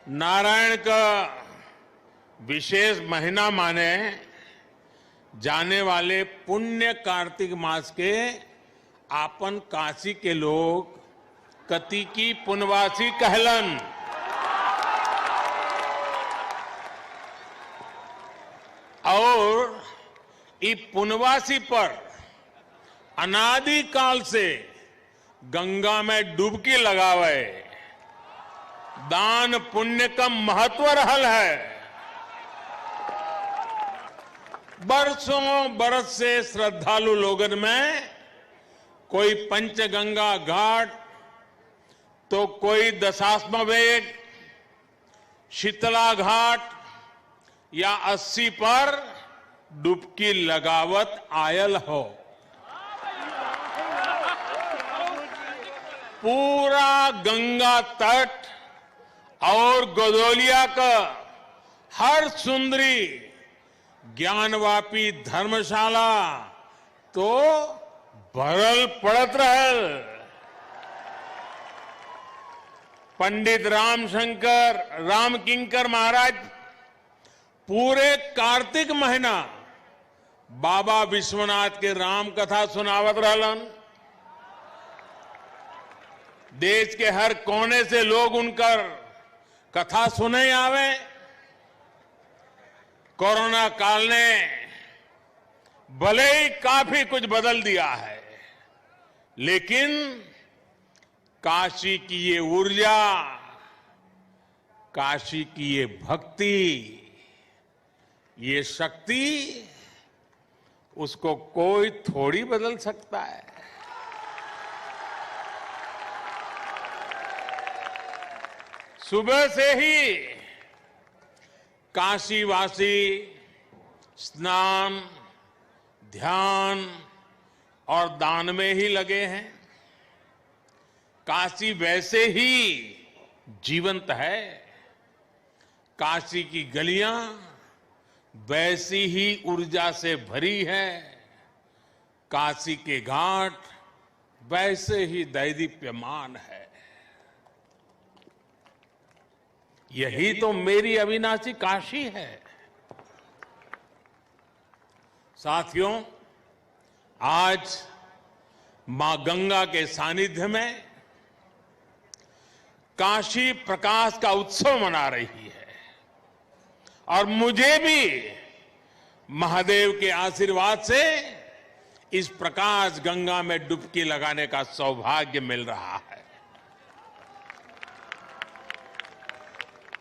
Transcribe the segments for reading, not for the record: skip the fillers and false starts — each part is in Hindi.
नारायण का विशेष महीना माने जाने वाले पुण्य कार्तिक मास के आपन काशी के लोग कति की पुनवासी कहलन। और ई पुनवासी पर अनादि काल से गंगा में डुबकी लगावे दान पुण्य का महत्व रहल है। बरसों बरस से श्रद्धालु लोगन में कोई पंचगंगा घाट तो कोई दशाश्वमेध शीतला घाट या 80 पर डुबकी लगावत आयल हो। पूरा गंगा तट और गोदोलिया का हर सुंदरी ज्ञानवापी धर्मशाला तो भरल पड़त रहल। पंडित रामशंकर रामकिंकर महाराज पूरे कार्तिक महीना बाबा विश्वनाथ के राम कथा सुनावत रहलन। देश के हर कोने से लोग उनकर कथा सुने आवे। कोरोना काल ने भले ही काफी कुछ बदल दिया है, लेकिन काशी की ये ऊर्जा, काशी की ये भक्ति, ये शक्ति, उसको कोई थोड़ी बदल सकता है। सुबह से ही काशीवासी स्नान, ध्यान और दान में ही लगे हैं। काशी वैसे ही जीवंत है। काशी की गलियां वैसी ही ऊर्जा से भरी है। काशी के घाट वैसे ही दैदीप्यमान है। यही तो मेरी अविनाशी काशी है। साथियों, आज मां गंगा के सानिध्य में काशी प्रकाश का उत्सव मना रही है और मुझे भी महादेव के आशीर्वाद से इस प्रकाश गंगा में डुबकी लगाने का सौभाग्य मिल रहा है।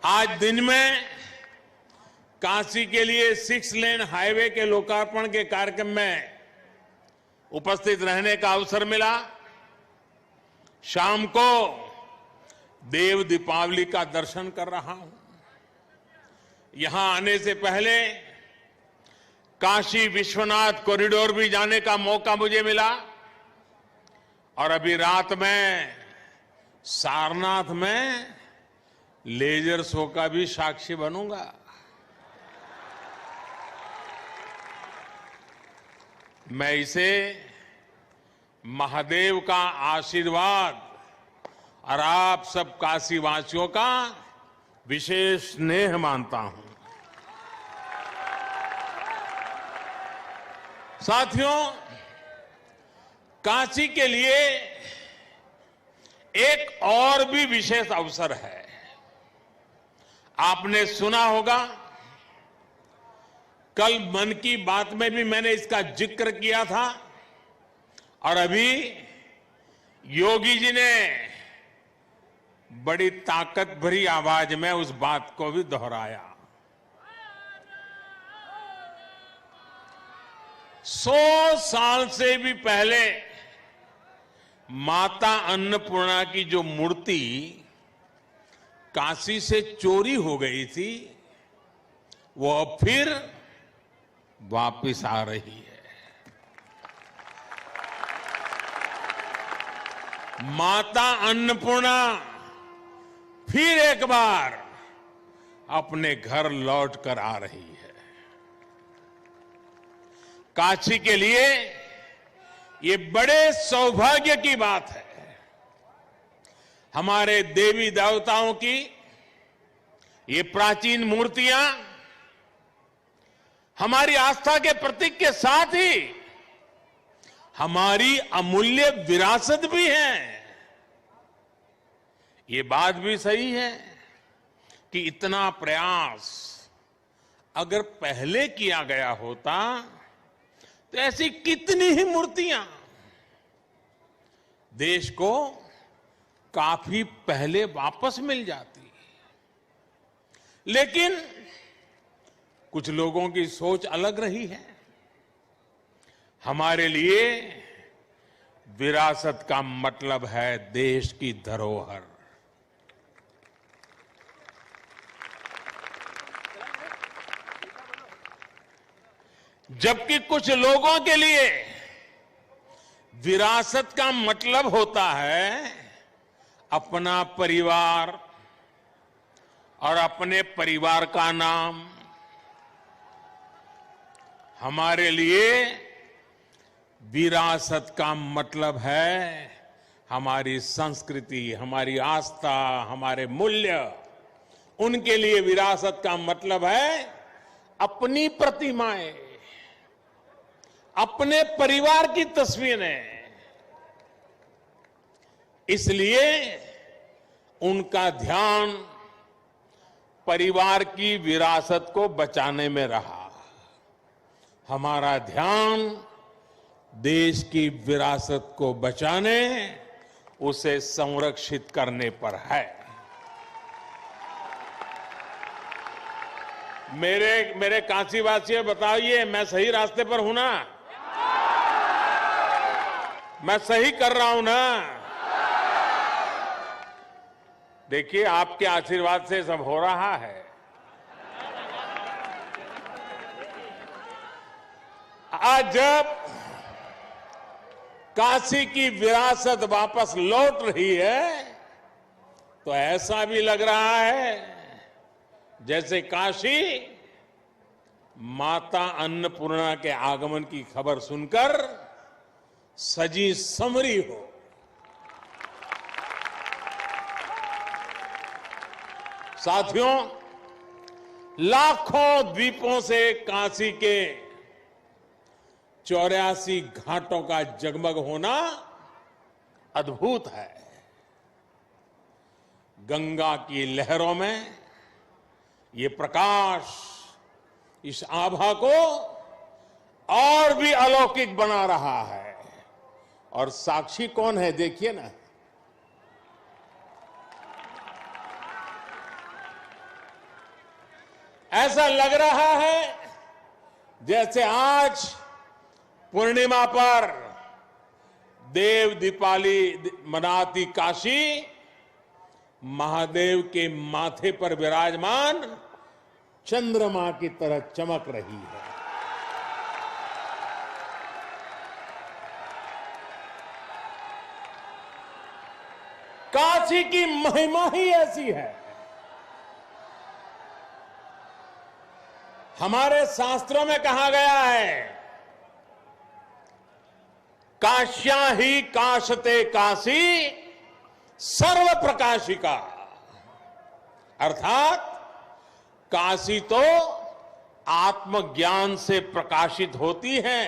आज दिन में काशी के लिए 6 लेन हाईवे के लोकार्पण के कार्यक्रम में उपस्थित रहने का अवसर मिला। शाम को देव दीपावली का दर्शन कर रहा हूं। यहां आने से पहले काशी विश्वनाथ कॉरिडोर भी जाने का मौका मुझे मिला और अभी रात में सारनाथ में लेजर शो का भी साक्षी बनूंगा। मैं इसे महादेव का आशीर्वाद और आप सब काशीवासियों का विशेष स्नेह मानता हूं। साथियों, काशी के लिए एक और भी विशेष अवसर है। आपने सुना होगा, कल मन की बात में भी मैंने इसका जिक्र किया था और अभी योगी जी ने बड़ी ताकत भरी आवाज में उस बात को भी दोहराया। 100 साल से भी पहले माता अन्नपूर्णा की जो मूर्ति काशी से चोरी हो गई थी, वो अब फिर वापिस आ रही है। माता अन्नपूर्णा फिर एक बार अपने घर लौट कर आ रही है। काशी के लिए ये बड़े सौभाग्य की बात है। हमारे देवी देवताओं की ये प्राचीन मूर्तियां हमारी आस्था के प्रतीक के साथ ही हमारी अमूल्य विरासत भी है। ये बात भी सही है कि इतना प्रयास अगर पहले किया गया होता तो ऐसी कितनी ही मूर्तियां देश को काफी पहले वापस मिल जाती। लेकिन कुछ लोगों की सोच अलग रही है। हमारे लिए विरासत का मतलब है देश की धरोहर। जबकि कुछ लोगों के लिए विरासत का मतलब होता है अपना परिवार और अपने परिवार का नाम। हमारे लिए विरासत का मतलब है हमारी संस्कृति, हमारी आस्था, हमारे मूल्य। उनके लिए विरासत का मतलब है अपनी प्रतिमाएं, अपने परिवार की तस्वीरें। इसलिए उनका ध्यान परिवार की विरासत को बचाने में रहा। हमारा ध्यान देश की विरासत को बचाने, उसे संरक्षित करने पर है। मेरे काशीवासियों, बताइए मैं सही रास्ते पर हूं ना? मैं सही कर रहा हूं ना? देखिए, आपके आशीर्वाद से सब हो रहा है। आज जब काशी की विरासत वापस लौट रही है तो ऐसा भी लग रहा है जैसे काशी माता अन्नपूर्णा के आगमन की खबर सुनकर सजी संवरी हो। साथियों, लाखों द्वीपों से काशी के 84 घाटों का जगमग होना अद्भुत है। गंगा की लहरों में ये प्रकाश इस आभा को और भी अलौकिक बना रहा है। और साक्षी कौन है, देखिए ना। ऐसा लग रहा है जैसे आज पूर्णिमा पर देव दीपावली मनाती काशी महादेव के माथे पर विराजमान चंद्रमा की तरह चमक रही है। काशी की महिमा ही ऐसी है। हमारे शास्त्रों में कहा गया है, काश्या ही काशते काशी सर्व प्रकाशिका। अर्थात काशी तो आत्मज्ञान से प्रकाशित होती है।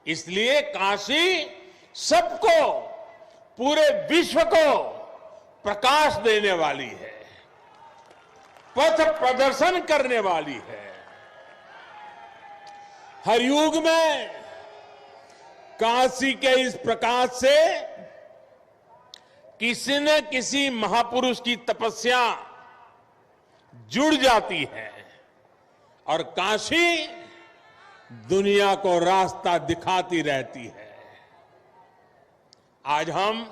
इसलिए काशी सबको, पूरे विश्व को प्रकाश देने वाली है, पथ प्रदर्शन करने वाली है। हर युग में काशी के इस प्रकाश से किसी न किसी महापुरुष की तपस्या जुड़ जाती है और काशी दुनिया को रास्ता दिखाती रहती है। आज हम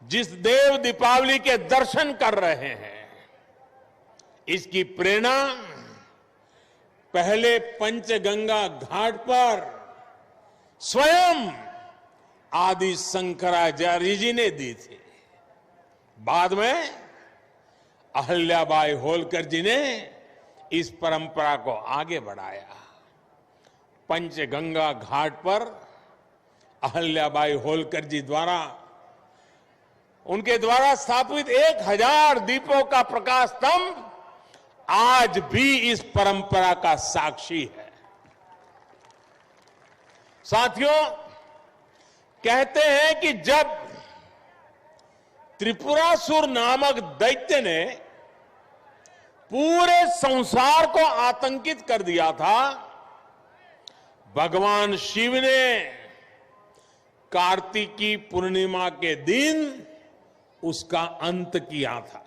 जिस देव दीपावली के दर्शन कर रहे हैं, इसकी प्रेरणा पहले पंचगंगा घाट पर स्वयं आदि शंकराचार्य जी ने दी थी। बाद में अहल्याबाई होलकर जी ने इस परंपरा को आगे बढ़ाया। पंचगंगा घाट पर अहल्याबाई होलकर जी द्वारा उनके द्वारा स्थापित 1000 दीपों का प्रकाश स्तंभ आज भी इस परंपरा का साक्षी है। साथियों, कहते हैं कि जब त्रिपुरासुर नामक दैत्य ने पूरे संसार को आतंकित कर दिया था, भगवान शिव ने कार्तिकी पूर्णिमा के दिन उसका अंत किया था।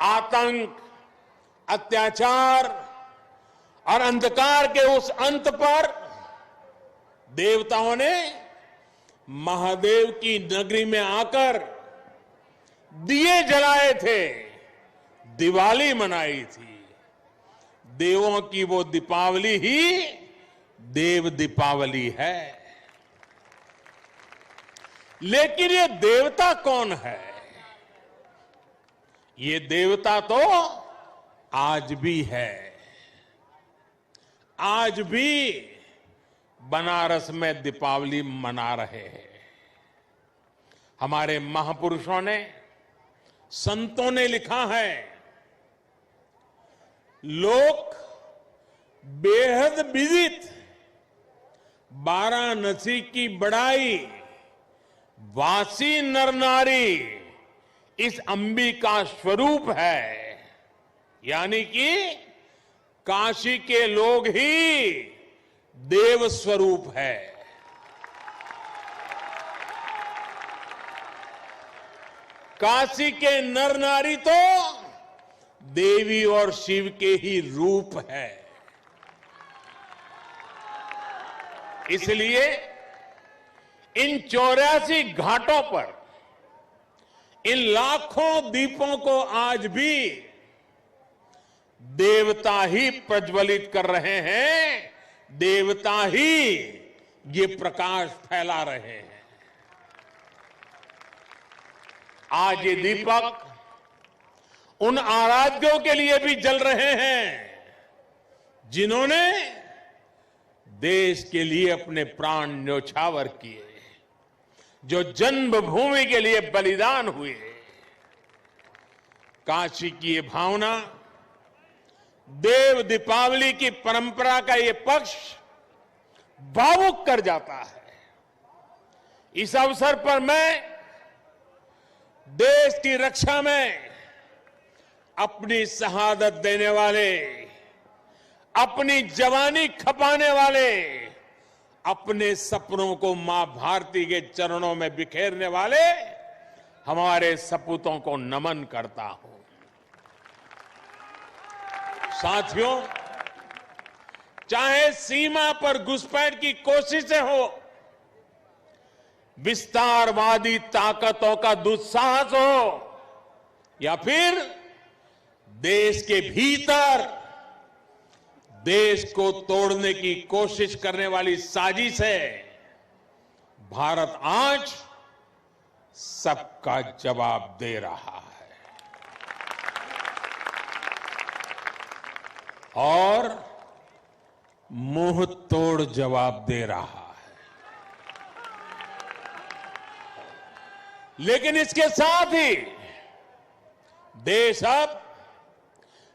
आतंक, अत्याचार और अंधकार के उस अंत पर देवताओं ने महादेव की नगरी में आकर दिए जलाए थे, दिवाली मनाई थी। देवों की वो दीपावली ही देव दीपावली है। लेकिन ये देवता कौन है? ये देवता तो आज भी है। आज भी बनारस में दीपावली मना रहे हैं। हमारे महापुरुषों ने, संतों ने लिखा है, लोक बेहद विदित वाराणसी की बड़ाई, वासी नर नारी इस अंबिका स्वरूप है। यानी कि काशी के लोग ही देव स्वरूप है। काशी के नर नारी तो देवी और शिव के ही रूप है। इसलिए इन 84 घाटों पर इन लाखों दीपों को आज भी देवता ही प्रज्वलित कर रहे हैं, देवता ही ये प्रकाश फैला रहे हैं। आज ये दीपक उन आराध्यों के लिए भी जल रहे हैं जिन्होंने देश के लिए अपने प्राण न्योछावर किए, जो जन्मभूमि के लिए बलिदान हुए। काशी की ये भावना, देव दीपावली की परंपरा का ये पक्ष भावुक कर जाता है। इस अवसर पर मैं देश की रक्षा में अपनी शहादत देने वाले, अपनी जवानी खपाने वाले, अपने सपनों को मां भारती के चरणों में बिखेरने वाले हमारे सपूतों को नमन करता हूं। साथियों, चाहे सीमा पर घुसपैठ की कोशिशें हो, विस्तारवादी ताकतों का दुस्साहस हो, या फिर देश के भीतर देश को तोड़ने की कोशिश करने वाली साजिश है, भारत आज सबका जवाब दे रहा है और मुंह तोड़ जवाब दे रहा है। लेकिन इसके साथ ही देश अब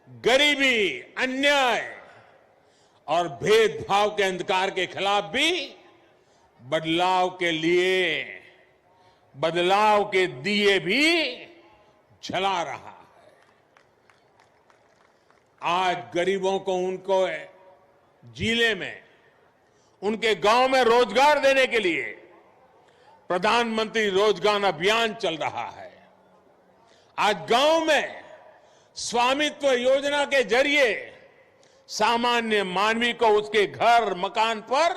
गरीबी, अन्याय और भेदभाव के अंधकार के खिलाफ भी बदलाव के लिए बदलाव के दिए भी जला रहा है। आज गरीबों को उनको जिले में, उनके गांव में रोजगार देने के लिए प्रधानमंत्री रोजगार अभियान चल रहा है। आज गांव में स्वामित्व योजना के जरिए सामान्य मानवी को उसके घर, मकान पर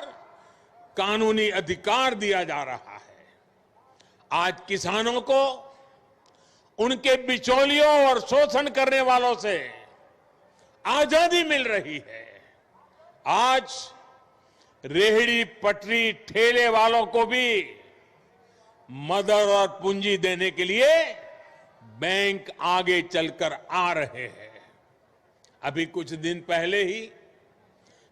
कानूनी अधिकार दिया जा रहा है। आज किसानों को उनके बिचौलियों और शोषण करने वालों से आजादी मिल रही है। आज रेहड़ी पटरी ठेले वालों को भी मदद और पूंजी देने के लिए बैंक आगे चलकर आ रहे हैं। अभी कुछ दिन पहले ही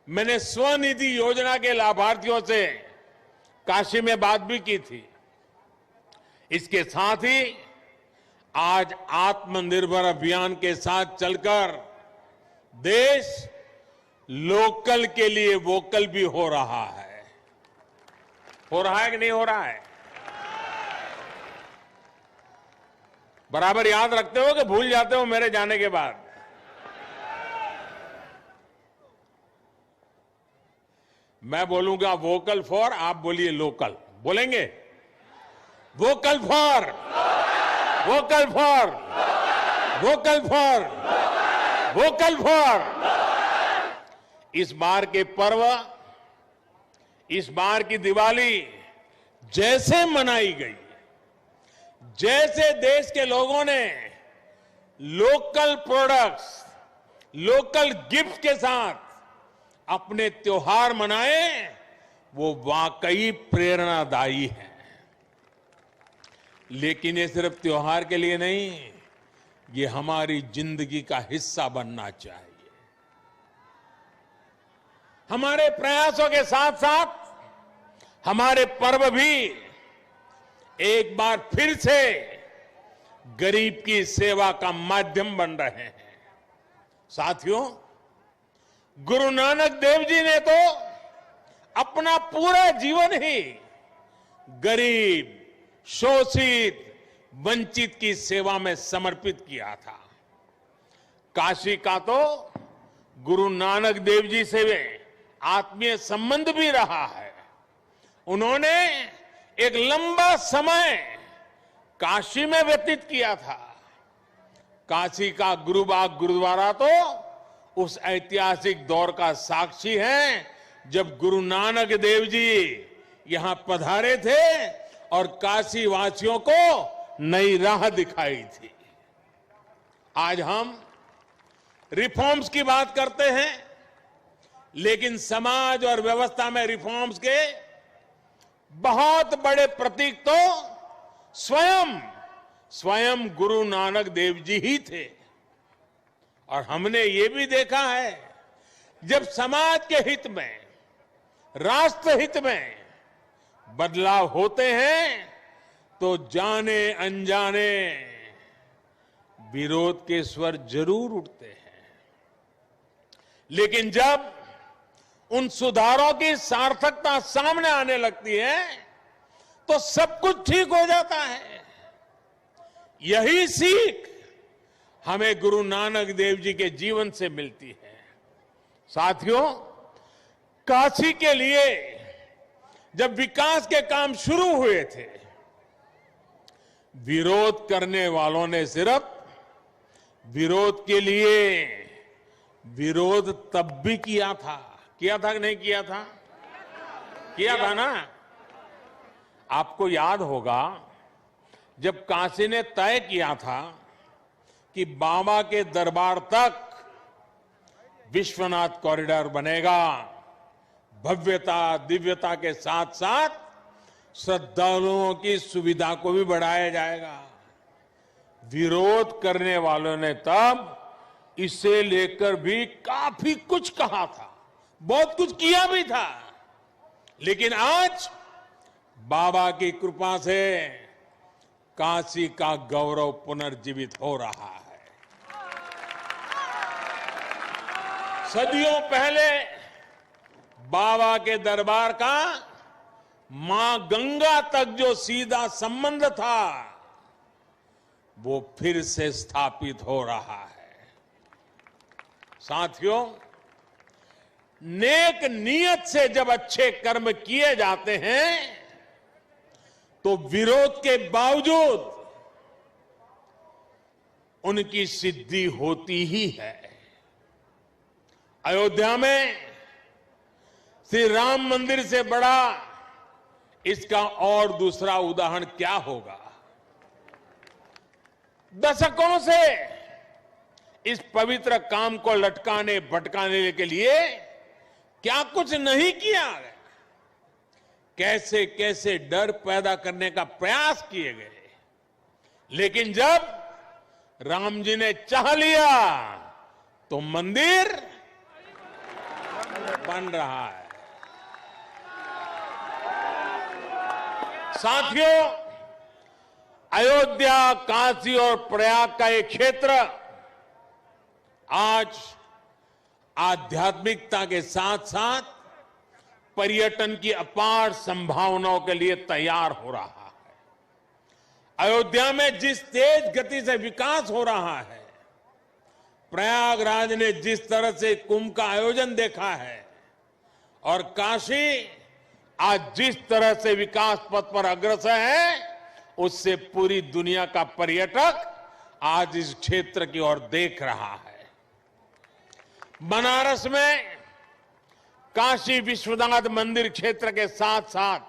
मैंने स्वनिधि योजना के लाभार्थियों से काशी में बात भी की थी। इसके साथ ही आज आत्मनिर्भर अभियान के साथ चलकर देश लोकल के लिए वोकल भी हो रहा है। हो रहा है कि नहीं हो रहा है? बराबर याद रखते हो कि भूल जाते हो मेरे जाने के बाद? मैं बोलूंगा वोकल फॉर, आप बोलिए लोकल। बोलेंगे? Vocal for, vocal for, vocal for, vocal for. इस बार के पर्व, इस बार की दिवाली जैसे मनाई गई, जैसे देश के लोगों ने लोकल प्रोडक्ट्स, लोकल गिफ्ट के साथ अपने त्योहार मनाए, वो वाकई प्रेरणादायी है। लेकिन ये सिर्फ त्योहार के लिए नहीं, ये हमारी जिंदगी का हिस्सा बनना चाहिए। हमारे प्रयासों के साथ साथ हमारे पर्व भी एक बार फिर से गरीब की सेवा का माध्यम बन रहे हैं। साथियों, गुरु नानक देव जी ने तो अपना पूरा जीवन ही गरीब, शोषित, वंचित की सेवा में समर्पित किया था। काशी का तो गुरु नानक देव जी से आत्मीय संबंध भी रहा है। उन्होंने एक लंबा समय काशी में व्यतीत किया था। काशी का गुरुबाग गुरुद्वारा तो उस ऐतिहासिक दौर का साक्षी है जब गुरु नानक देव जी यहां पधारे थे और काशी वासियों को नई राह दिखाई थी। आज हम रिफॉर्म्स की बात करते हैं, लेकिन समाज और व्यवस्था में रिफॉर्म्स के बहुत बड़े प्रतीक तो स्वयं गुरु नानक देव जी ही थे। और हमने ये भी देखा है, जब समाज के हित में, राष्ट्र हित में बदलाव होते हैं तो जाने अनजाने विरोध के स्वर जरूर उठते हैं। लेकिन जब उन सुधारों की सार्थकता सामने आने लगती है तो सब कुछ ठीक हो जाता है। यही सीख हमें गुरु नानक देव जी के जीवन से मिलती है। साथियों, काशी के लिए जब विकास के काम शुरू हुए थे, विरोध करने वालों ने सिर्फ विरोध के लिए विरोध तब भी किया था कि नहीं किया था? किया था ना। आपको याद होगा जब काशी ने तय किया था कि बाबा के दरबार तक विश्वनाथ कॉरिडोर बनेगा, भव्यता दिव्यता के साथ साथ श्रद्धालुओं की सुविधा को भी बढ़ाया जाएगा। विरोध करने वालों ने तब इसे लेकर भी काफी कुछ कहा था, बहुत कुछ किया भी था। लेकिन आज बाबा की कृपा से काशी का गौरव पुनर्जीवित हो रहा है। सदियों पहले बाबा के दरबार का मां गंगा तक जो सीधा संबंध था, वो फिर से स्थापित हो रहा है। साथियों, नेक नियत से जब अच्छे कर्म किए जाते हैं तो विरोध के बावजूद उनकी सिद्धि होती ही है। अयोध्या में श्री राम मंदिर से बड़ा इसका और दूसरा उदाहरण क्या होगा? दशकों से इस पवित्र काम को लटकाने भटकाने के लिए क्या कुछ नहीं किया गया, कैसे कैसे डर पैदा करने का प्रयास किए गए। लेकिन जब राम जी ने चाह लिया तो मंदिर बन रहा है। साथियों, अयोध्या, काशी और प्रयाग का ये क्षेत्र आज आध्यात्मिकता के साथ साथ पर्यटन की अपार संभावनाओं के लिए तैयार हो रहा है। अयोध्या में जिस तेज गति से विकास हो रहा है, प्रयागराज ने जिस तरह से कुंभ का आयोजन देखा है और काशी आज जिस तरह से विकास पथ पर अग्रसर है, उससे पूरी दुनिया का पर्यटक आज इस क्षेत्र की ओर देख रहा है। बनारस में काशी विश्वनाथ मंदिर क्षेत्र के साथ साथ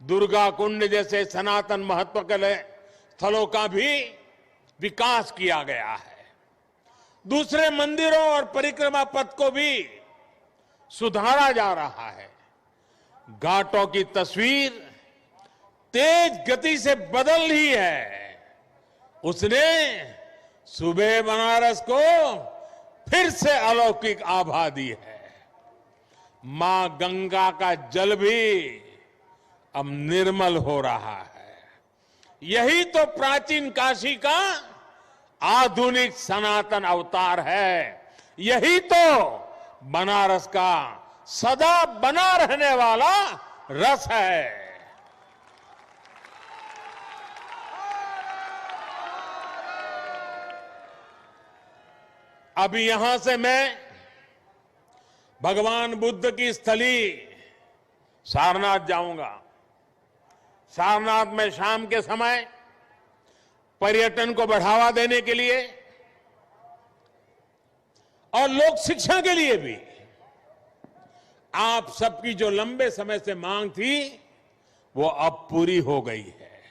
दुर्गा कुंड जैसे सनातन महत्व के स्थलों का भी विकास किया गया है। दूसरे मंदिरों और परिक्रमा पथ को भी सुधारा जा रहा है। घाटों की तस्वीर तेज गति से बदल रही है। उसने सुबह बनारस को फिर से अलौकिक आभा दी है। मां गंगा का जल भी अब निर्मल हो रहा है। यही तो प्राचीन काशी का आधुनिक सनातन अवतार है। यही तो बनारस का सदा बना रहने वाला रस है। अभी यहां से मैं भगवान बुद्ध की स्थली सारनाथ जाऊंगा। सारनाथ में शाम के समय पर्यटन को बढ़ावा देने के लिए और लोक शिक्षा के लिए भी आप सबकी जो लंबे समय से मांग थी, वो अब पूरी हो गई है।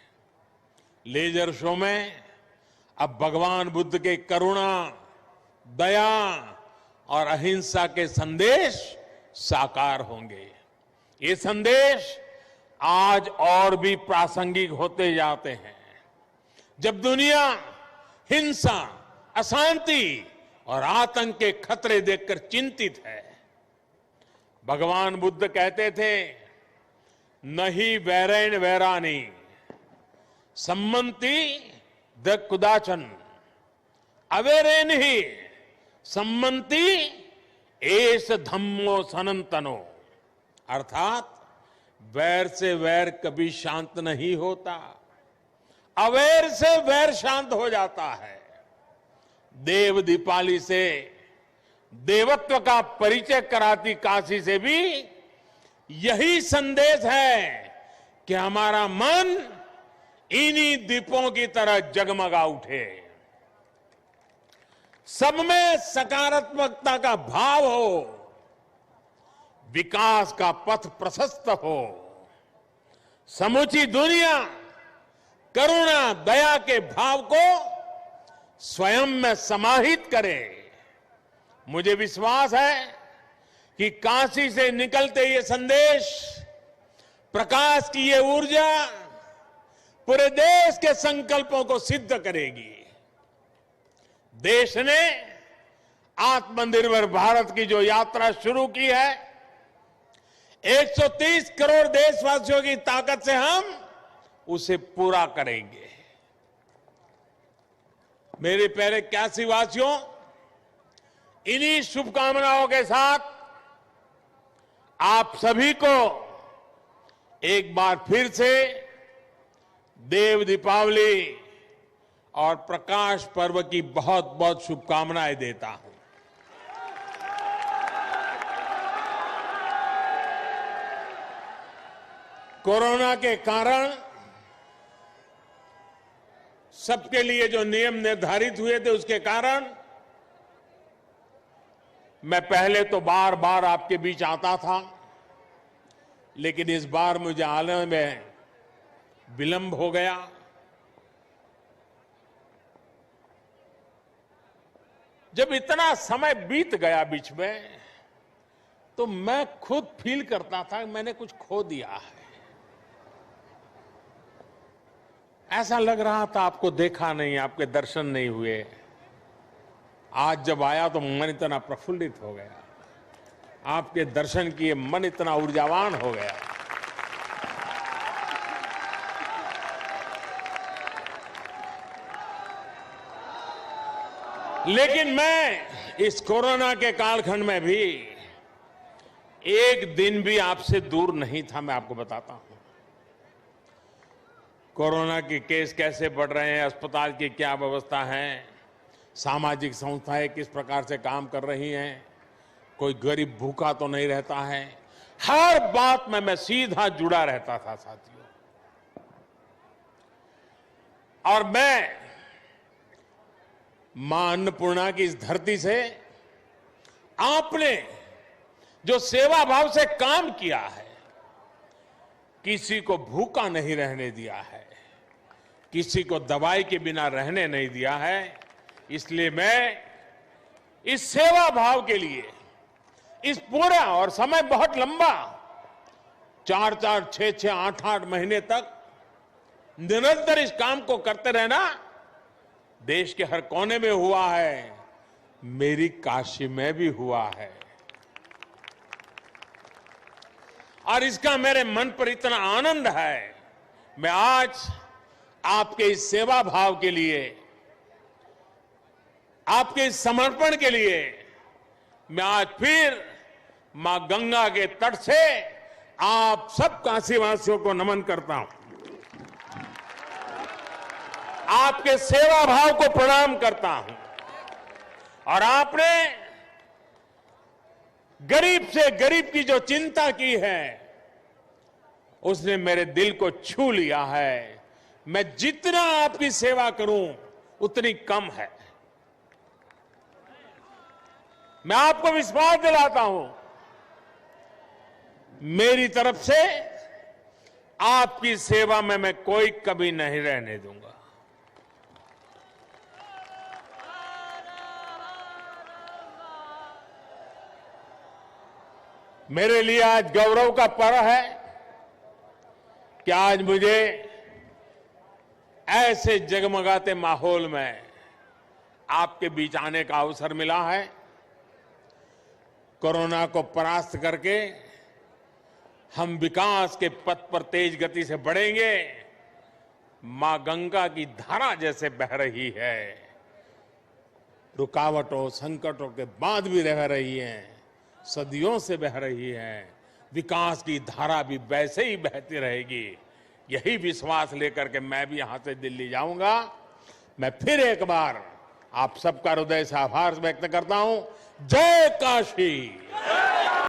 लेजर शो में अब भगवान बुद्ध के करुणा, दया और अहिंसा के संदेश साकार होंगे। ये संदेश आज और भी प्रासंगिक होते जाते हैं। जब दुनिया हिंसा, अशांति और आतंक के खतरे देखकर चिंतित है, भगवान बुद्ध कहते थे, नहीं वैरेण वैरानी सम्मति द कुदाचन अवेरेन ही सम्मति एस धम्मो सनंतनो। अर्थात वैर से वैर कभी शांत नहीं होता, अवैर से वैर शांत हो जाता है। देव दीपाली से देवत्व का परिचय कराती काशी से भी यही संदेश है कि हमारा मन इन्हीं दीपों की तरह जगमगा उठे। सब में सकारात्मकता का भाव हो, विकास का पथ प्रशस्त हो, समूची दुनिया करुणा, दया के भाव को स्वयं में समाहित करे। मुझे विश्वास है कि काशी से निकलते ये संदेश, प्रकाश की ये ऊर्जा पूरे देश के संकल्पों को सिद्ध करेगी। देश ने आत्मनिर्भर भारत की जो यात्रा शुरू की है, 130 करोड़ देशवासियों की ताकत से हम उसे पूरा करेंगे। मेरे प्यारे काशी वासियों, इन्हीं शुभकामनाओं के साथ आप सभी को एक बार फिर से देव दीपावली और प्रकाश पर्व की बहुत बहुत शुभकामनाएं देता हूं। कोरोना के कारण सबके लिए जो नियम निर्धारित हुए थे, उसके कारण मैं पहले तो बार बार आपके बीच आता था, लेकिन इस बार मुझे आने में विलंब हो गया। जब इतना समय बीत गया बीच में, तो मैं खुद फील करता था कि मैंने कुछ खो दिया है। ऐसा लग रहा था आपको देखा नहीं, आपके दर्शन नहीं हुए। आज जब आया तो मन इतना प्रफुल्लित हो गया, आपके दर्शन किए मन इतना ऊर्जावान हो गया। लेकिन मैं इस कोरोना के कालखंड में भी एक दिन भी आपसे दूर नहीं था। मैं आपको बताता हूं कोरोना के केस कैसे बढ़ रहे हैं, अस्पताल की क्या व्यवस्था है, सामाजिक संस्थाएं किस प्रकार से काम कर रही हैं, कोई गरीब भूखा तो नहीं रहता है। हर बात में मैं सीधा जुड़ा रहता था साथियों। और मैं मां अन्नपूर्णा की इस धरती से आपने जो सेवा भाव से काम किया है, किसी को भूखा नहीं रहने दिया है, किसी को दवाई के बिना रहने नहीं दिया है, इसलिए मैं इस सेवा भाव के लिए इस पूरा, और समय बहुत लंबा, 4-4, 6-6, 8-8 महीने तक निरंतर इस काम को करते रहना देश के हर कोने में हुआ है, मेरी काशी में भी हुआ है। और इसका मेरे मन पर इतना आनंद है, मैं आज आपके इस सेवा भाव के लिए, आपके इस समर्पण के लिए मैं आज फिर मां गंगा के तट से आप सब काशीवासियों को नमन करता हूं, आपके सेवा भाव को प्रणाम करता हूं। और आपने गरीब से गरीब की जो चिंता की है, उसने मेरे दिल को छू लिया है। मैं जितना आपकी सेवा करूं उतनी कम है। मैं आपको विश्वास दिलाता हूं, मेरी तरफ से आपकी सेवा में मैं कोई कमी नहीं रहने दूंगा। मेरे लिए आज गौरव का पर्व है कि आज मुझे ऐसे जगमगाते माहौल में आपके बीच आने का अवसर मिला है। कोरोना को परास्त करके हम विकास के पथ पर तेज गति से बढ़ेंगे। मां गंगा की धारा जैसे बह रही है, रुकावटों संकटों के बाद भी रह रही है, सदियों से बह रही है, विकास की धारा भी वैसे ही बहती रहेगी। यही विश्वास लेकर के मैं भी यहां से दिल्ली जाऊंगा। मैं फिर एक बार आप सबका हृदय से आभार व्यक्त करता हूं। जय काशी।